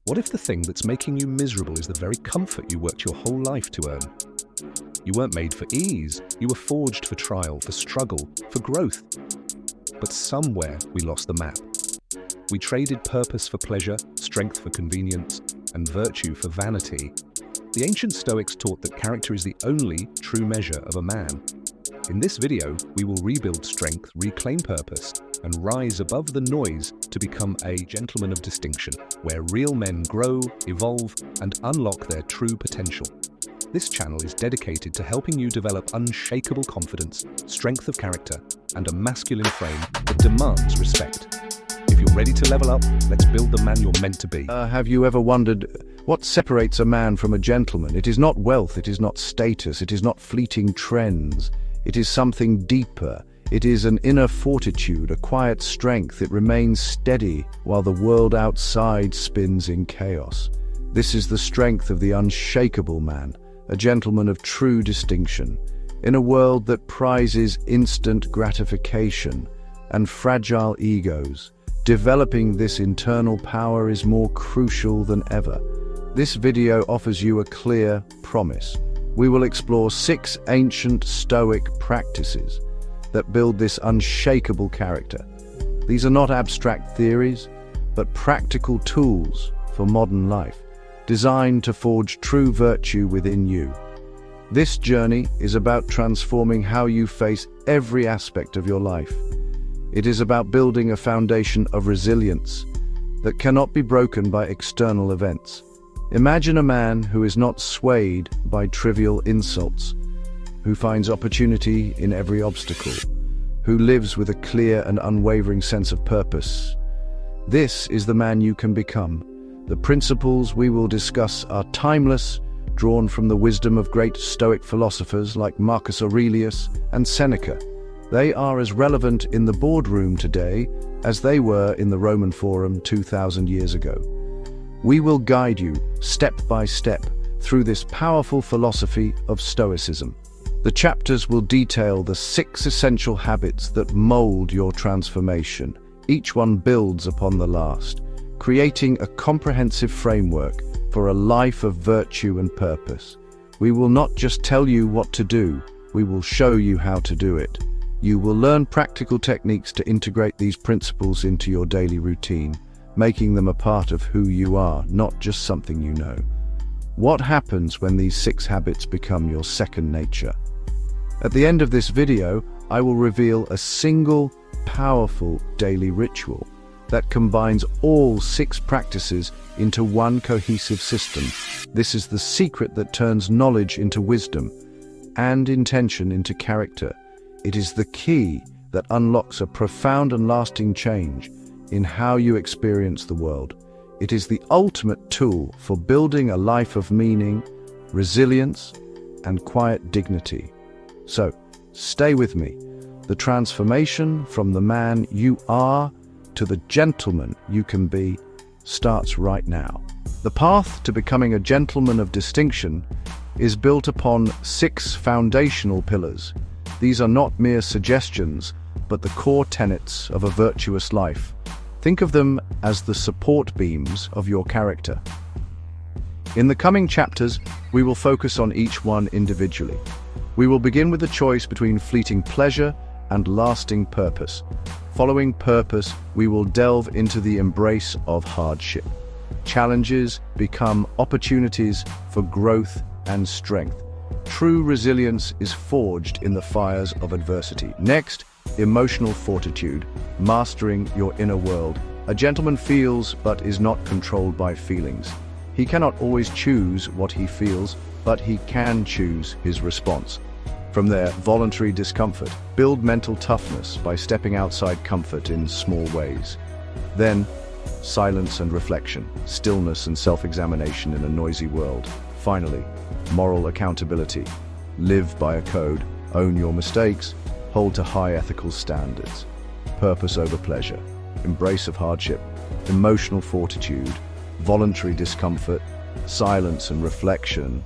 What if the thing that's making you miserable is the very comfort you worked your whole life to earn? You weren't made for ease, you were forged for trial, for struggle, for growth. But somewhere we lost the map. We traded purpose for pleasure, strength for convenience, and virtue for vanity. The ancient Stoics taught that character is the only true measure of a man. In this video, we will rebuild strength, reclaim purpose, and rise above the noise to become a gentleman of distinction, where real men grow, evolve, and unlock their true potential. This channel is dedicated to helping you develop unshakable confidence, strength of character, and a masculine frame that demands respect. If you're ready to level up, let's build the man you're meant to be. Have you ever wondered what separates a man from a gentleman? It is not wealth, it is not status, it is not fleeting trends. It is something deeper. It is an inner fortitude, a quiet strength. It remains steady while the world outside spins in chaos. This is the strength of the unshakable man, a gentleman of true distinction. In a world that prizes instant gratification and fragile egos, developing this internal power is more crucial than ever. This video offers you a clear promise. We will explore 6 ancient Stoic practices that build this unshakable character. These are not abstract theories, but practical tools for modern life, designed to forge true virtue within you. This journey is about transforming how you face every aspect of your life. It is about building a foundation of resilience that cannot be broken by external events. Imagine a man who is not swayed by trivial insults, who finds opportunity in every obstacle, who lives with a clear and unwavering sense of purpose. This is the man you can become. The principles we will discuss are timeless, drawn from the wisdom of great Stoic philosophers like Marcus Aurelius and Seneca. They are as relevant in the boardroom today as they were in the Roman Forum 2,000 years ago. We will guide you, step by step, through this powerful philosophy of Stoicism. The chapters will detail the 6 essential habits that mold your transformation. Each one builds upon the last, creating a comprehensive framework for a life of virtue and purpose. We will not just tell you what to do, we will show you how to do it. You will learn practical techniques to integrate these principles into your daily routine, making them a part of who you are, not just something you know. What happens when these 6 habits become your second nature? At the end of this video, I will reveal a single, powerful daily ritual that combines all 6 practices into one cohesive system. This is the secret that turns knowledge into wisdom and intention into character. It is the key that unlocks a profound and lasting change in how you experience the world. It is the ultimate tool for building a life of meaning, resilience, and quiet dignity. So, stay with me. The transformation from the man you are to the gentleman you can be starts right now. The path to becoming a gentleman of distinction is built upon 6 foundational pillars. These are not mere suggestions, but the core tenets of a virtuous life. Think of them as the support beams of your character. In the coming chapters, we will focus on each one individually. We will begin with the choice between fleeting pleasure and lasting purpose. Following purpose, we will delve into the embrace of hardship. Challenges become opportunities for growth and strength. True resilience is forged in the fires of adversity. Next, emotional fortitude, mastering your inner world. A gentleman feels but is not controlled by feelings. He cannot always choose what he feels, but he can choose his response. From there, voluntary discomfort. Build mental toughness by stepping outside comfort in small ways. Then, silence and reflection, stillness and self-examination in a noisy world. Finally, moral accountability. Live by a code, own your mistakes, hold to high ethical standards. Purpose over pleasure, embrace of hardship, emotional fortitude, voluntary discomfort, silence and reflection,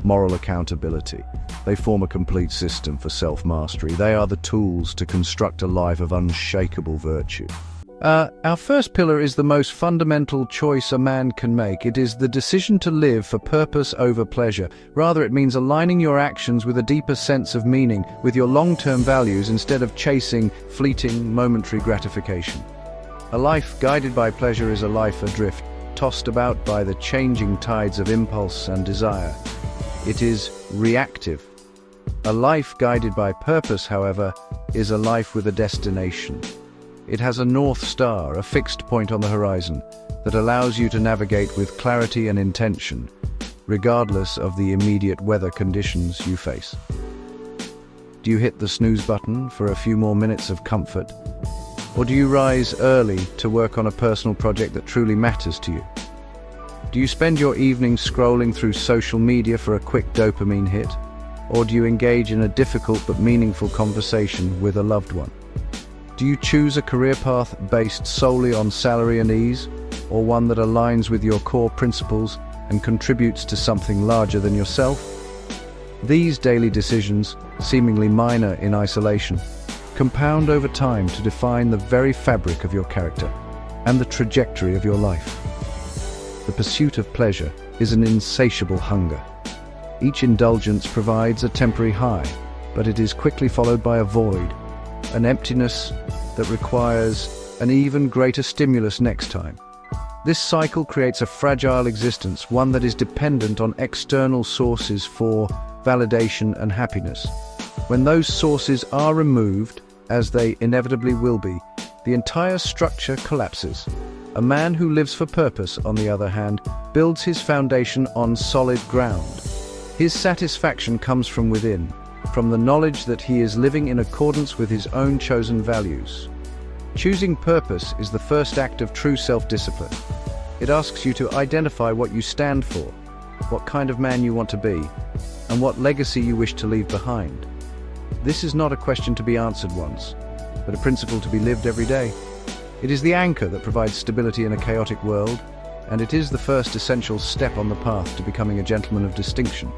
moral accountability. They form a complete system for self-mastery. They are the tools to construct a life of unshakable virtue. Our first pillar is the most fundamental choice a man can make. It is the decision to live for purpose over pleasure. Rather, it means aligning your actions with a deeper sense of meaning, with your long-term values, instead of chasing fleeting, momentary gratification. A life guided by pleasure is a life adrift, tossed about by the changing tides of impulse and desire. It is reactive. A life guided by purpose, however, is a life with a destination. It has a North Star, a fixed point on the horizon, that allows you to navigate with clarity and intention, regardless of the immediate weather conditions you face. Do you hit the snooze button for a few more minutes of comfort? Or do you rise early to work on a personal project that truly matters to you? Do you spend your evenings scrolling through social media for a quick dopamine hit? Or do you engage in a difficult but meaningful conversation with a loved one? Do you choose a career path based solely on salary and ease, or one that aligns with your core principles and contributes to something larger than yourself? These daily decisions, seemingly minor in isolation, compound over time to define the very fabric of your character and the trajectory of your life. The pursuit of pleasure is an insatiable hunger. Each indulgence provides a temporary high, but it is quickly followed by a void, an emptiness that requires an even greater stimulus next time. This cycle creates a fragile existence, one that is dependent on external sources for validation and happiness. When those sources are removed, as they inevitably will be, the entire structure collapses. A man who lives for purpose, on the other hand, builds his foundation on solid ground. His satisfaction comes from within, from the knowledge that he is living in accordance with his own chosen values. Choosing purpose is the first act of true self-discipline. It asks you to identify what you stand for, what kind of man you want to be, and what legacy you wish to leave behind. This is not a question to be answered once, but a principle to be lived every day. It is the anchor that provides stability in a chaotic world, and it is the first essential step on the path to becoming a gentleman of distinction,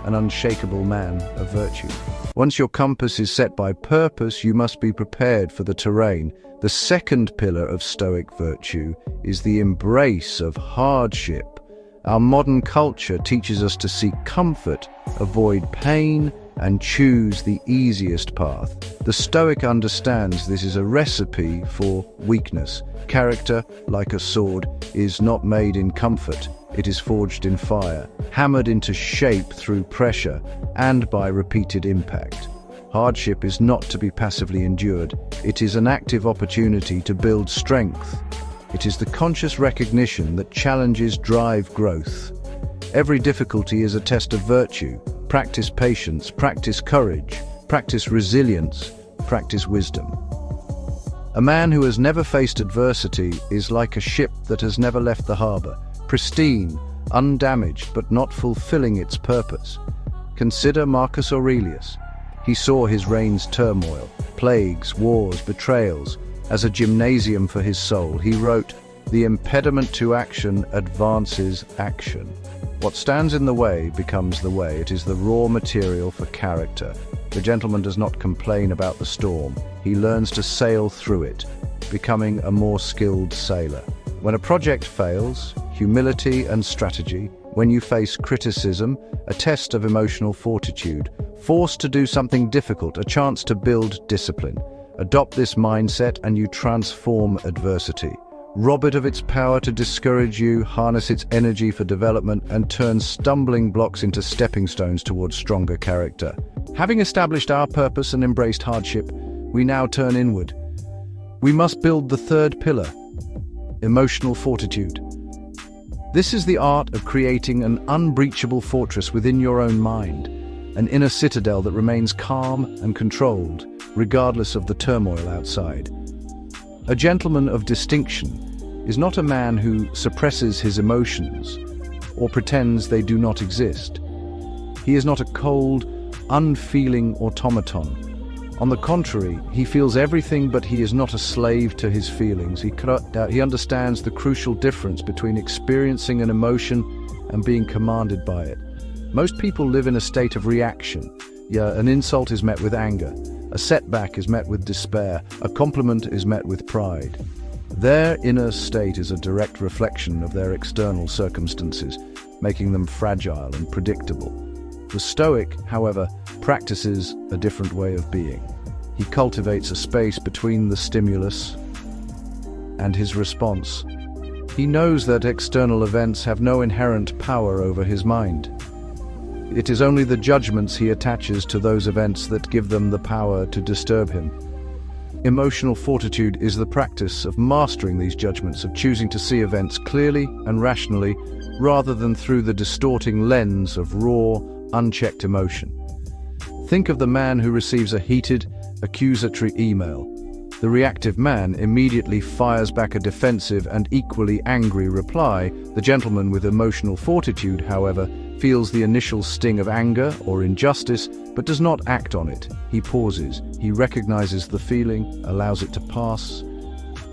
an unshakable man of virtue. Once your compass is set by purpose, you must be prepared for the terrain. The second pillar of Stoic virtue is the embrace of hardship. Our modern culture teaches us to seek comfort, avoid pain, and choose the easiest path. The Stoic understands this is a recipe for weakness. Character, like a sword, is not made in comfort. It is forged in fire, hammered into shape through pressure and by repeated impact. Hardship is not to be passively endured. It is an active opportunity to build strength. It is the conscious recognition that challenges drive growth. Every difficulty is a test of virtue. Practice patience, practice courage, practice resilience, practice wisdom. A man who has never faced adversity is like a ship that has never left the harbor, pristine, undamaged, but not fulfilling its purpose. Consider Marcus Aurelius. He saw his reign's turmoil, plagues, wars, betrayals, as a gymnasium for his soul. He wrote, "The impediment to action advances action." What stands in the way becomes the way. It is the raw material for character. The gentleman does not complain about the storm. He learns to sail through it, becoming a more skilled sailor. When a project fails, humility and strategy. When you face criticism, a test of emotional fortitude. Forced to do something difficult, a chance to build discipline. Adopt this mindset and you transform adversity. Rob it of its power to discourage you, harness its energy for development, and turn stumbling blocks into stepping stones towards stronger character. Having established our purpose and embraced hardship, we now turn inward. We must build the third pillar, emotional fortitude. This is the art of creating an unbreachable fortress within your own mind, an inner citadel that remains calm and controlled, regardless of the turmoil outside. A gentleman of distinction is not a man who suppresses his emotions or pretends they do not exist. He is not a cold, unfeeling automaton. On the contrary, he feels everything, but he is not a slave to his feelings. He understands the crucial difference between experiencing an emotion and being commanded by it. Most people live in a state of reaction. An insult is met with anger. A setback is met with despair. A compliment is met with pride. Their inner state is a direct reflection of their external circumstances, making them fragile and predictable. The Stoic, however, practices a different way of being. He cultivates a space between the stimulus and his response. He knows that external events have no inherent power over his mind. It is only the judgments he attaches to those events that give them the power to disturb him. Emotional fortitude is the practice of mastering these judgments, of choosing to see events clearly and rationally, rather than through the distorting lens of raw, unchecked emotion. Think of the man who receives a heated, accusatory email. The reactive man immediately fires back a defensive and equally angry reply. The gentleman with emotional fortitude, however, feels the initial sting of anger or injustice, but does not act on it. He pauses, he recognizes the feeling, allows it to pass,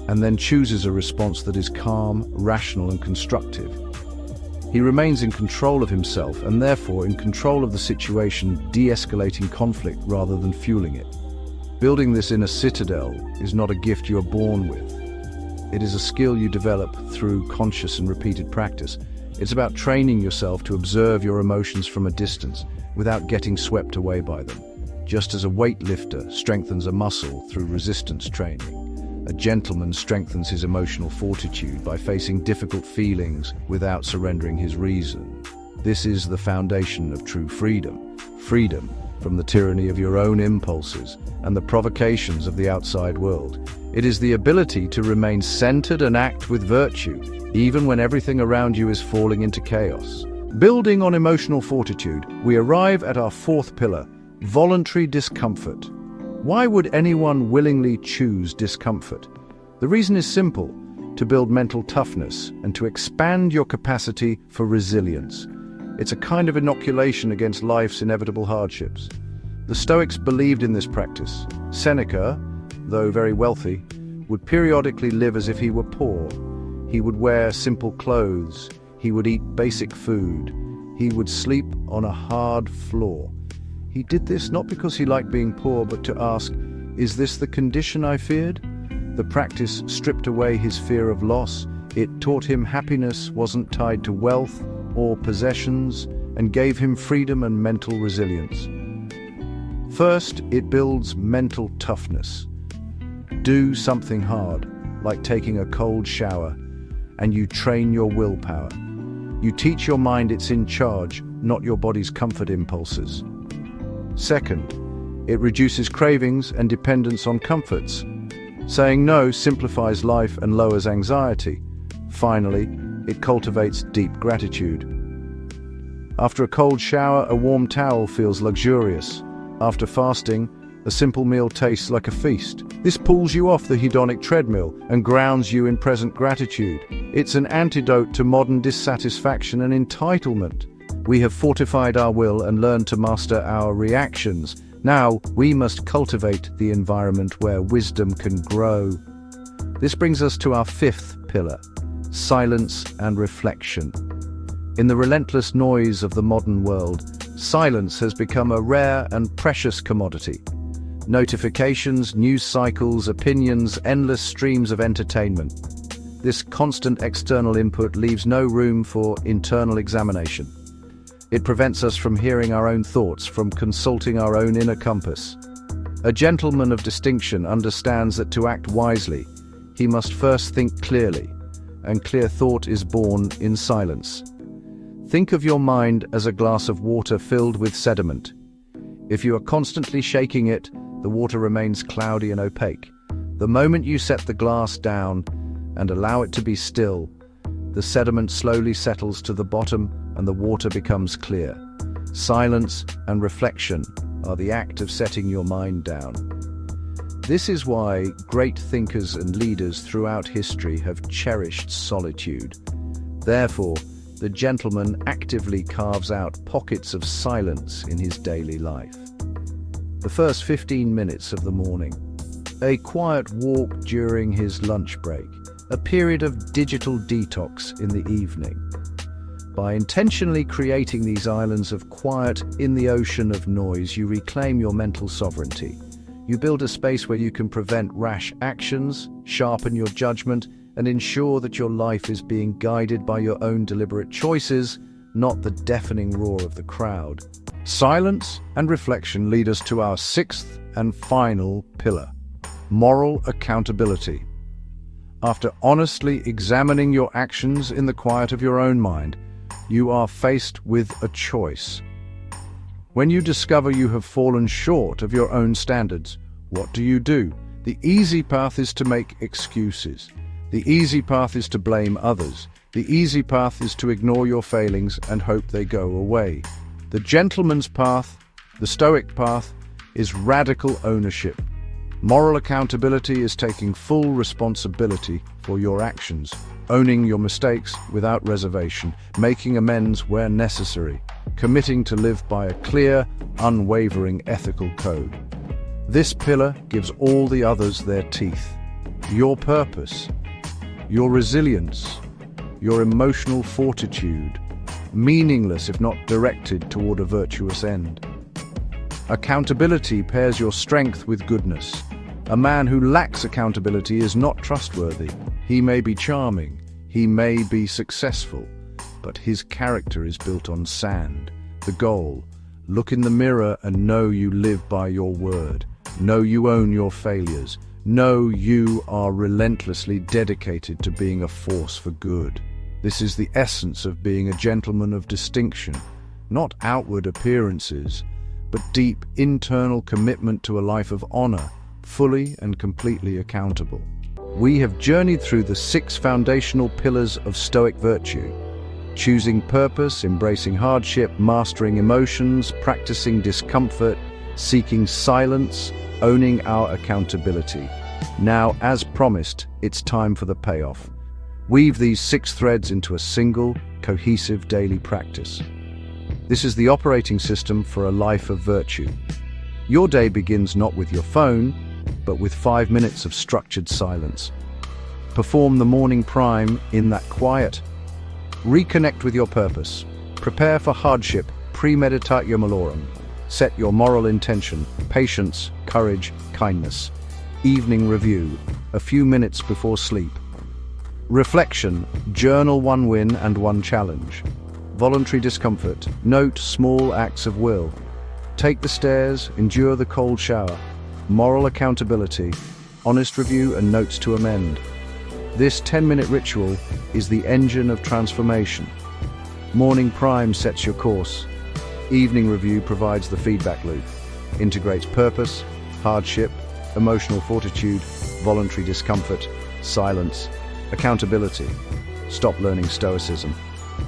and then chooses a response that is calm, rational, and constructive. He remains in control of himself and therefore in control of the situation, de-escalating conflict rather than fueling it. Building this inner citadel is not a gift you are born with. It is a skill you develop through conscious and repeated practice. It's about training yourself to observe your emotions from a distance without getting swept away by them. Just as a weightlifter strengthens a muscle through resistance training, a gentleman strengthens his emotional fortitude by facing difficult feelings without surrendering his reason. This is the foundation of true freedom. Freedom from the tyranny of your own impulses and the provocations of the outside world. It is the ability to remain centered and act with virtue, even when everything around you is falling into chaos. Building on emotional fortitude, we arrive at our fourth pillar, voluntary discomfort. Why would anyone willingly choose discomfort? The reason is simple: to build mental toughness and to expand your capacity for resilience. It's a kind of inoculation against life's inevitable hardships. The Stoics believed in this practice. Seneca, though very wealthy, would periodically live as if he were poor. He would wear simple clothes. He would eat basic food. He would sleep on a hard floor. He did this not because he liked being poor, but to ask, is this the condition I feared? The practice stripped away his fear of loss. It taught him happiness wasn't tied to wealth or possessions, and gave him freedom and mental resilience. First, it builds mental toughness. Do something hard, like taking a cold shower, and you train your willpower. You teach your mind it's in charge, not your body's comfort impulses. Second, it reduces cravings and dependence on comforts. Saying no simplifies life and lowers anxiety. Finally, it cultivates deep gratitude. After a cold shower, a warm towel feels luxurious. After fasting, a simple meal tastes like a feast. This pulls you off the hedonic treadmill and grounds you in present gratitude. It's an antidote to modern dissatisfaction and entitlement. We have fortified our will and learned to master our reactions. Now, we must cultivate the environment where wisdom can grow. This brings us to our fifth pillar: silence and reflection. In the relentless noise of the modern world, silence has become a rare and precious commodity. Notifications, news cycles, opinions, endless streams of entertainment. This constant external input leaves no room for internal examination. It prevents us from hearing our own thoughts, from consulting our own inner compass. A gentleman of distinction understands that to act wisely, he must first think clearly, and clear thought is born in silence. Think of your mind as a glass of water filled with sediment. If you are constantly shaking it, the water remains cloudy and opaque. The moment you set the glass down and allow it to be still, the sediment slowly settles to the bottom and the water becomes clear. Silence and reflection are the act of setting your mind down. This is why great thinkers and leaders throughout history have cherished solitude. Therefore, the gentleman actively carves out pockets of silence in his daily life. The first 15 minutes of the morning, a quiet walk during his lunch break, a period of digital detox in the evening. By intentionally creating these islands of quiet in the ocean of noise, you reclaim your mental sovereignty. You build a space where you can prevent rash actions, sharpen your judgment, and ensure that your life is being guided by your own deliberate choices, not the deafening roar of the crowd. Silence and reflection lead us to our sixth and final pillar: moral accountability. After honestly examining your actions in the quiet of your own mind, you are faced with a choice. When you discover you have fallen short of your own standards, what do? The easy path is to make excuses. The easy path is to blame others. The easy path is to ignore your failings and hope they go away. The gentleman's path, the Stoic path, is radical ownership. Moral accountability is taking full responsibility for your actions, owning your mistakes without reservation, making amends where necessary, committing to live by a clear, unwavering ethical code. This pillar gives all the others their teeth. Your purpose, your resilience, your emotional fortitude, meaningless if not directed toward a virtuous end. Accountability pairs your strength with goodness. A man who lacks accountability is not trustworthy. He may be charming, he may be successful, but his character is built on sand. The goal: look in the mirror and know you live by your word. Know you own your failures. Know you are relentlessly dedicated to being a force for good. This is the essence of being a gentleman of distinction, not outward appearances, but deep internal commitment to a life of honor, fully and completely accountable. We have journeyed through the 6 foundational pillars of Stoic virtue: choosing purpose, embracing hardship, mastering emotions, practicing discomfort, seeking silence, owning our accountability. Now, as promised, it's time for the payoff. Weave these 6 threads into a single, cohesive daily practice. This is the operating system for a life of virtue. Your day begins not with your phone, but with 5 minutes of structured silence. Perform the morning prime in that quiet. Reconnect with your purpose. Prepare for hardship. Premeditatio malorum. Set your moral intention: patience, courage, kindness. Evening review, a few minutes before sleep. Reflection: journal 1 win and 1 challenge. Voluntary discomfort: note small acts of will. Take the stairs, endure the cold shower. Moral accountability: honest review and notes to amend. This 10-minute ritual is the engine of transformation. Morning prime sets your course. Evening review provides the feedback loop. Integrates purpose, hardship, emotional fortitude, voluntary discomfort, silence, accountability. Stop learning Stoicism.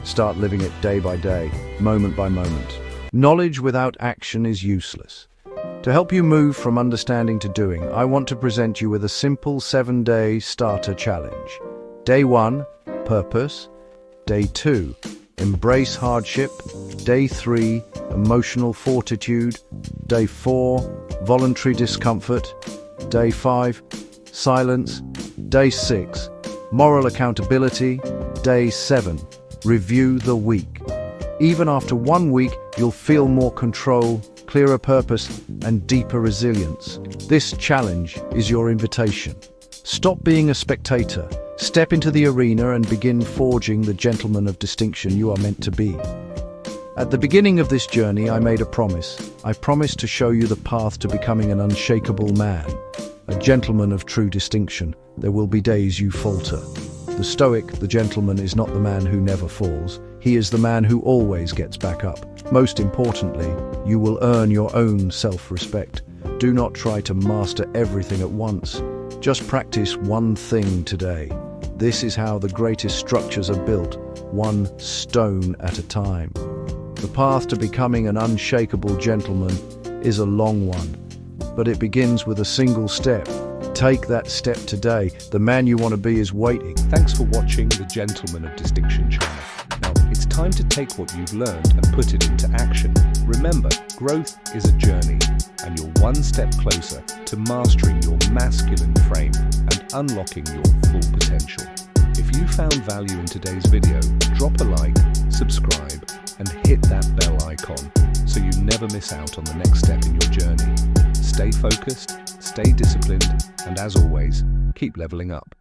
Start living it day by day, moment by moment. Knowledge without action is useless. To help you move from understanding to doing, I want to present you with a simple 7-day starter challenge. Day 1, purpose. Day 2, embrace hardship. Day 3, emotional fortitude. Day 4, voluntary discomfort. Day 5, silence. Day 6, moral accountability. Day 7, review the week. Even after 1 week, you'll feel more control, clearer purpose, and deeper resilience. This challenge is your invitation. Stop being a spectator. Step into the arena and begin forging the gentleman of distinction you are meant to be. At the beginning of this journey, I made a promise. I promised to show you the path to becoming an unshakable man, a gentleman of true distinction. There will be days you falter. The Stoic, the gentleman, is not the man who never falls. He is the man who always gets back up. Most importantly, you will earn your own self-respect. Do not try to master everything at once. Just practice 1 thing today. This is how the greatest structures are built, 1 stone at a time. The path to becoming an unshakable gentleman is a long one, but it begins with a single step. Take that step today. The man you want to be is waiting. Thanks for watching the Gentleman of Distinction channel. Now, it's time to take what you've learned and put it into action. Remember, growth is a journey, and you're 1 step closer to mastering your masculine frame and unlocking your full potential. If you found value in today's video, drop a like, subscribe, and hit that bell icon so you never miss out on the next step in your journey. Stay focused, Stay disciplined, and as always, keep leveling up.